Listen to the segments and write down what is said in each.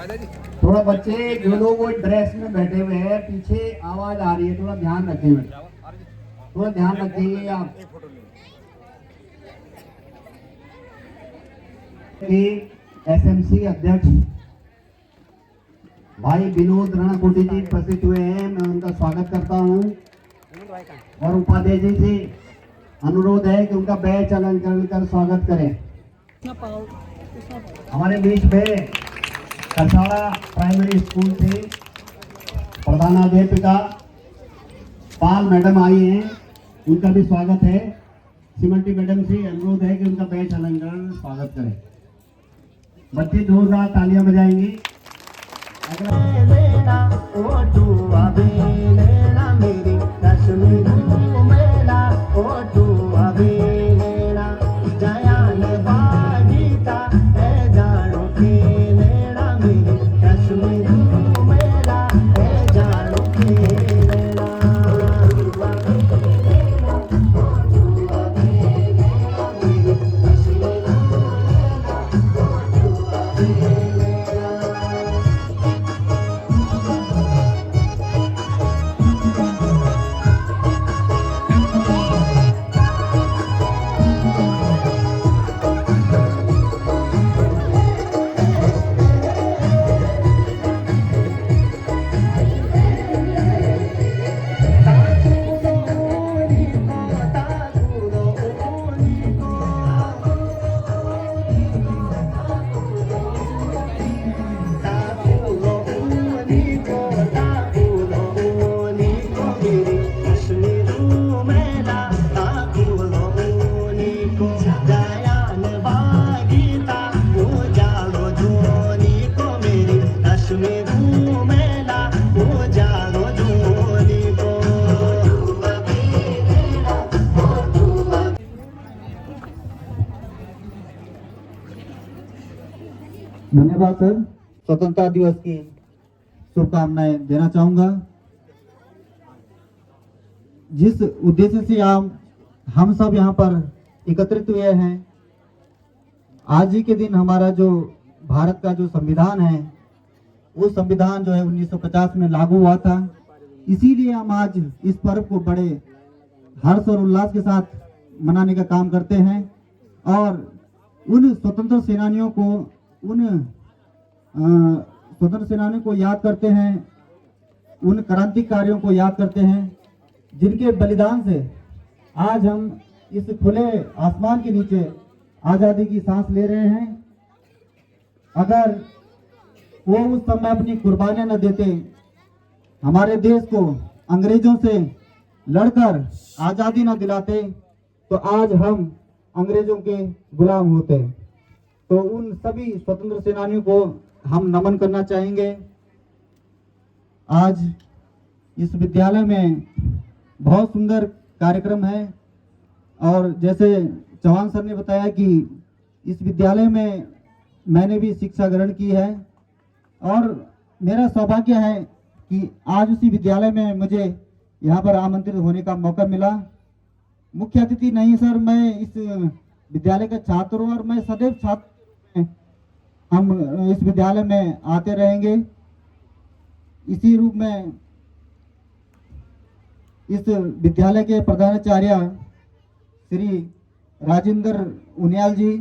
थोड़ा बच्चे जो लोग वो ड्रेस में बैठे हुए हैं पीछे आवाज आ रही है, थोड़ा ध्यान रखें, थोड़ा ध्यान रखिए आप। एसएमसी अध्यक्ष भाई विनोद रणकोटी जी उपस्थित हुए हैं, मैं उनका स्वागत करता हूं और उपाध्यक्ष जी से अनुरोध है कि उनका बैच अलंकरण कर स्वागत करें। हमारे बीच में कसाड़ा प्राइमरी स्कूल से प्रधानाध्यापिका पाल मैडम आई हैं, उनका भी स्वागत है। सिमंटी मैडम से अनुरोध है कि उनका बैच अलंकरण स्वागत करें। बच्चे जोरदार तालियां बजाएंगे। धन्यवाद सर। स्वतंत्रता दिवस की शुभकामनाएं देना चाहूंगा। जिस उद्देश्य से हम सब यहाँ पर एकत्रित हुए हैं, आज ही के दिन हमारा जो भारत का जो संविधान है, वो संविधान जो है 1950 में लागू हुआ था। इसीलिए हम आज इस पर्व को बड़े हर्ष और उल्लास के साथ मनाने का काम करते हैं और उन स्वतंत्र सेनानियों को याद करते हैं, उन क्रांतिकारियों को याद करते हैं जिनके बलिदान से आज हम इस खुले आसमान के नीचे आजादी की सांस ले रहे हैं। अगर वो उस समय अपनी कुर्बानियां न देते, हमारे देश को अंग्रेजों से लड़कर आजादी न दिलाते, तो आज हम अंग्रेजों के गुलाम होते। तो उन सभी स्वतंत्र सेनानियों को हम नमन करना चाहेंगे। आज इस विद्यालय में बहुत सुंदर कार्यक्रम है और जैसे चौहान सर ने बताया कि इस विद्यालय में मैंने भी शिक्षा ग्रहण की है और मेरा सौभाग्य है कि आज उसी विद्यालय में मुझे यहाँ पर आमंत्रित होने का मौका मिला। मुख्य अतिथि नहीं सर, मैं इस विद्यालय का छात्र हूँ और मैं सदैव छात्र हम इस विद्यालय में आते रहेंगे। इसी रूप में इस विद्यालय के प्रधानाचार्य श्री राजेंद्र उनियाल जी,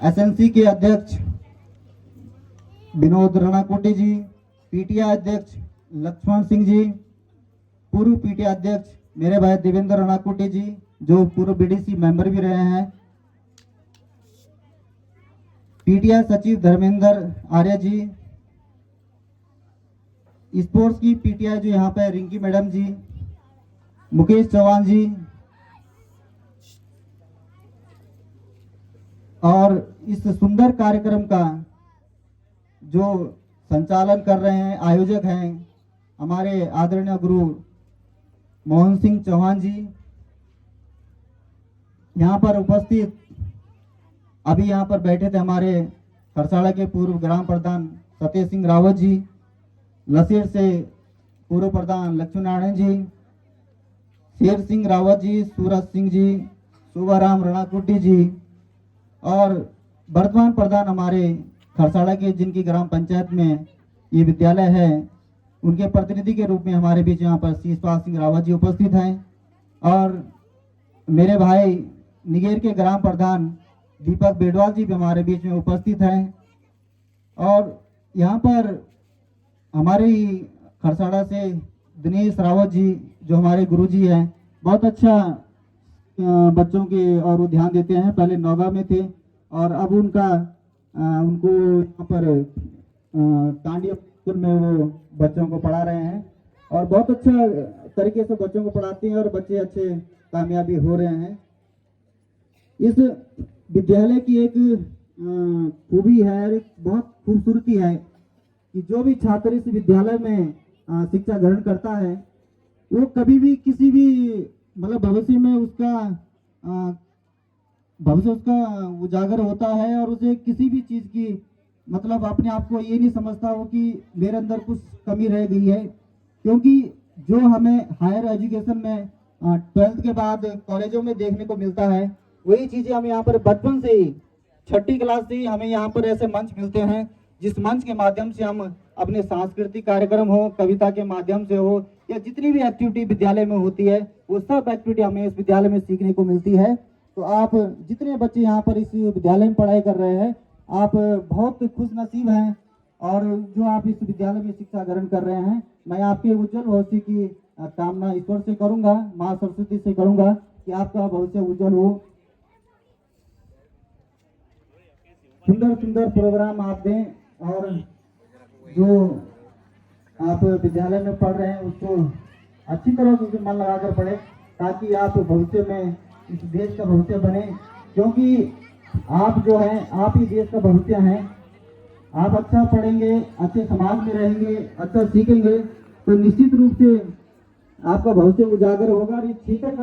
एसएनसी के अध्यक्ष विनोद रणकोटी जी, पीटीआई अध्यक्ष लक्ष्मण सिंह जी, पूर्व पीटीआई अध्यक्ष मेरे भाई देवेंद्र रणकोटी जी जो पूर्व बीडीसी मेंबर भी रहे हैं, पीटीआई सचिव धर्मेंद्र आर्य जी, स्पोर्ट्स की पीटीआई जो यहाँ पे रिंकी मैडम जी, मुकेश चौहान जी और इस सुंदर कार्यक्रम का जो संचालन कर रहे हैं, आयोजक हैं हमारे आदरणीय गुरु मोहन सिंह चौहान जी। यहाँ पर उपस्थित अभी यहाँ पर बैठे थे हमारे खरसाड़ा के पूर्व ग्राम प्रधान सतेज सिंह रावत जी, लसेर से पूर्व प्रधान लक्ष्मी नारायण जी, शेर सिंह रावत जी, सूरज सिंह जी, शोभाराम रणकोटी जी और वर्तमान प्रधान हमारे खरसाड़ा के, जिनकी ग्राम पंचायत में ये विद्यालय है, उनके प्रतिनिधि के रूप में हमारे बीच यहाँ पर शीशपाल सिंह रावत जी उपस्थित हैं। और मेरे भाई निगेर के ग्राम प्रधान दीपक बेडवाल जी भी हमारे बीच में उपस्थित हैं। और यहाँ पर हमारे ही खरसाड़ा से दिनेश रावत जी, जो हमारे गुरुजी हैं, बहुत अच्छा बच्चों के और वो ध्यान देते हैं। पहले नौगा में थे और अब उनको यहाँ पर कांडिया स्कूल में वो बच्चों को पढ़ा रहे हैं और बहुत अच्छा तरीके से बच्चों को पढ़ाते हैं और बच्चे अच्छे कामयाबी हो रहे हैं। इस विद्यालय की एक खूबी है, एक बहुत खूबसूरती है कि जो भी छात्र इस विद्यालय में शिक्षा ग्रहण करता है, वो कभी भी किसी भी मतलब भविष्य में उसका उजागर होता है और उसे किसी भी चीज़ की मतलब अपने आप को ये नहीं समझता हो कि मेरे अंदर कुछ कमी रह गई है। क्योंकि जो हमें हायर एजुकेशन में 12th के बाद कॉलेजों में देखने को मिलता है, वही चीज़ें हमें यहाँ पर बचपन से ही, 6ठी क्लास से ही हमें यहाँ पर ऐसे मंच मिलते हैं, जिस मंच के माध्यम से हम अपने सांस्कृतिक कार्यक्रम हो, कविता के माध्यम से हो, या जितनी भी एक्टिविटी विद्यालय में होती है, वो सब एक्टिविटी हमें इस विद्यालय में सीखने को मिलती है। तो आप जितने बच्चे यहाँ पर इस विद्यालय में पढ़ाई कर रहे हैं, आप बहुत खुश नसीब हैं। और जो आप इस विद्यालय में शिक्षा ग्रहण कर रहे हैं, मैं आपके उज्जवल भविष्य की कामना ईश्वर से करूंगा, माँ सरस्वती से करूंगा कि आपका भविष्य उज्जवल हो। सुंदर सुंदर प्रोग्राम आप दें और जो आप विद्यालय में पढ़ रहे हैं उसको अच्छी तरह से मन लगाकर पढ़े, ताकि आप भविष्य में इस देश का भविष्य बने। क्योंकि आप जो हैं, आप ही देश का भविष्य हैं। आप अच्छा पढ़ेंगे, अच्छे समाज में रहेंगे, अच्छा सीखेंगे, तो निश्चित रूप से आपका भविष्य उजागर होगा और इस क्षेत्र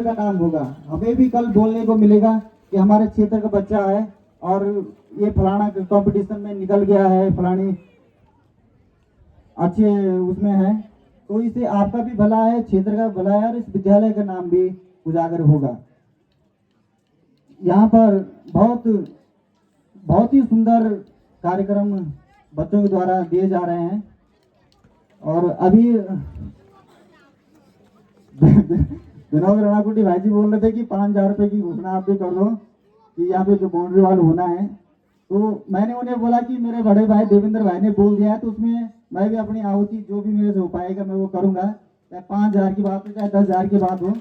का नाम होगा। हमें भी कल बोलने को मिलेगा कि हमारे क्षेत्र का बच्चा है और ये फलाना कंपटीशन में निकल गया है, फलानी अच्छे उसमें है, तो इससे आपका भी भला है, क्षेत्र का भला है और इस विद्यालय का नाम भी उजागर होगा। यहाँ पर बहुत ही सुंदर कार्यक्रम बच्चों के द्वारा दिए जा रहे हैं। और अभी विनोद रणाकुटी भाई जी बोल रहे थे कि 5,000 रुपये की घोषणा आप भी कर दो कि यहाँ पे जो बाउंड्री वॉल होना है। तो मैंने उन्हें बोला कि मेरे बड़े भाई देवेंद्र भाई ने बोल दिया है, तो उसमें मैं भी अपनी आहुति जो भी मेरे से हो पाएगा मैं वो करूँगा, चाहे 5,000 की बात हो चाहे 10,000 की बात हो,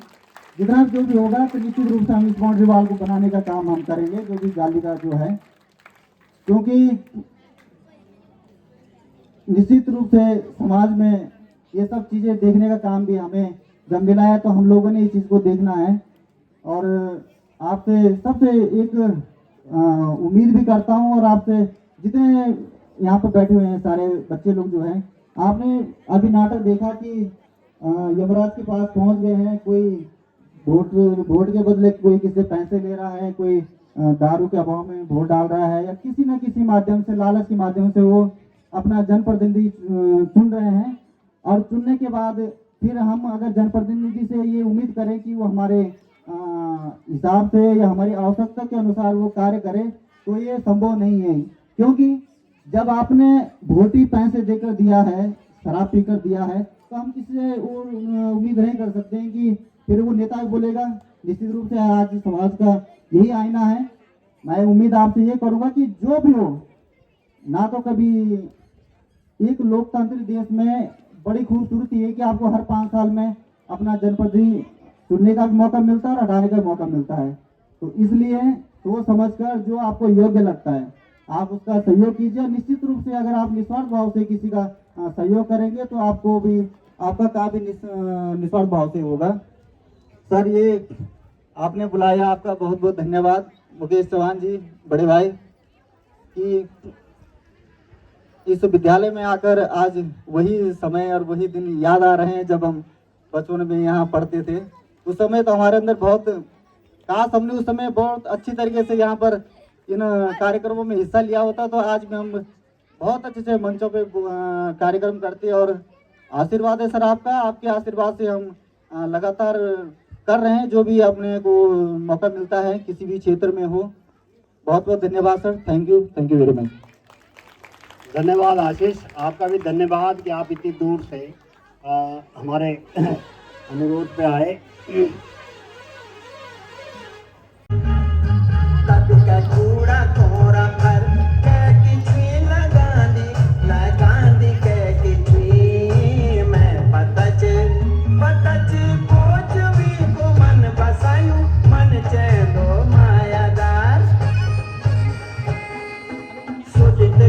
जितना जो भी होगा तो निश्चित रूप से हम इस बाउंड्री वॉल को बनाने का काम हम करेंगे, जो भी जाली का जो है। क्योंकि निश्चित रूप से समाज में ये सब चीज़ें देखने का काम भी हमें जब मिला है, तो हम लोगों ने इस चीज़ को देखना है। और आपसे सबसे एक उम्मीद भी करता हूँ, और आपसे जितने यहाँ पर बैठे हुए हैं सारे बच्चे लोग जो हैं, आपने अभी नाटक देखा कि यमराज के पास पहुँच गए हैं, कोई वोट के बदले कोई किसी पैसे ले रहा है, कोई दारू के अभाव में वोट डाल रहा है, या किसी न किसी माध्यम से, लालच के माध्यम से वो अपना जनप्रतिनिधि चुन रहे हैं। और चुनने के बाद फिर हम अगर जनप्रतिनिधि से ये उम्मीद करें कि वो हमारे हिसाब से या हमारी आवश्यकता के अनुसार वो कार्य करे, तो ये संभव नहीं है। क्योंकि जब आपने वोट ही पैसे देकर दिया है, शराब पीकर दिया है, तो हम किसी से उम्मीद नहीं कर सकते हैं कि फिर वो नेता बोलेगा। निश्चित रूप से आज समाज का यही आईना है। मैं उम्मीद आपसे ये करूँगा कि जो भी हो, ना तो कभी एक लोकतांत्रिक देश में बड़ी खूबसूरती है कि आपको हर 5 साल में अपना जनप्रतिनिधि चुनने का भी मौका मिलता है और हटाने का मौका मिलता है। तो इसलिए तो समझकर जो आपको योग्य लगता है आप उसका सहयोग कीजिए। निश्चित रूप से अगर आप निस्वार्थ भाव से किसी का सहयोग करेंगे तो आपको भी आपका काम भी निस्वार्थ भाव से होगा। सर, ये आपने बुलाया, आपका बहुत बहुत धन्यवाद मुकेश चौहान जी, बड़े भाई, कि इस विद्यालय में आकर आज वही समय और वही दिन याद आ रहे हैं जब हम बचपन में यहाँ पढ़ते थे। उस समय तो हमारे अंदर बहुत काश हमने उस समय बहुत अच्छी तरीके से यहाँ पर इन कार्यक्रमों में हिस्सा लिया होता, तो आज भी हम बहुत अच्छे से मंचों पे कार्यक्रम करते। और आशीर्वाद है सर आपका, आपके आशीर्वाद से हम लगातार कर रहे हैं जो भी अपने को मौका मिलता है किसी भी क्षेत्र में हो। बहुत बहुत धन्यवाद sir, thank you very much. धन्यवाद आशीष, आपका भी धन्यवाद कि आप इतनी दूर से हमारे अनुरोध पे आए। कूड़ा कोरा भर के किचुई लगांदी के किचुई मैं पतच कोचवी को मन बसायु मन चेंदो मायादार सोचित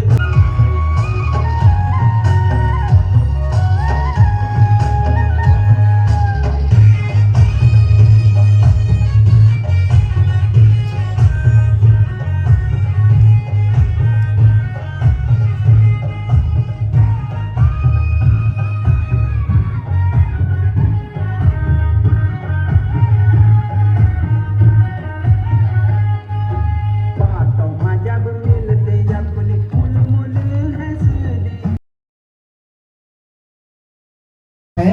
है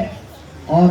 और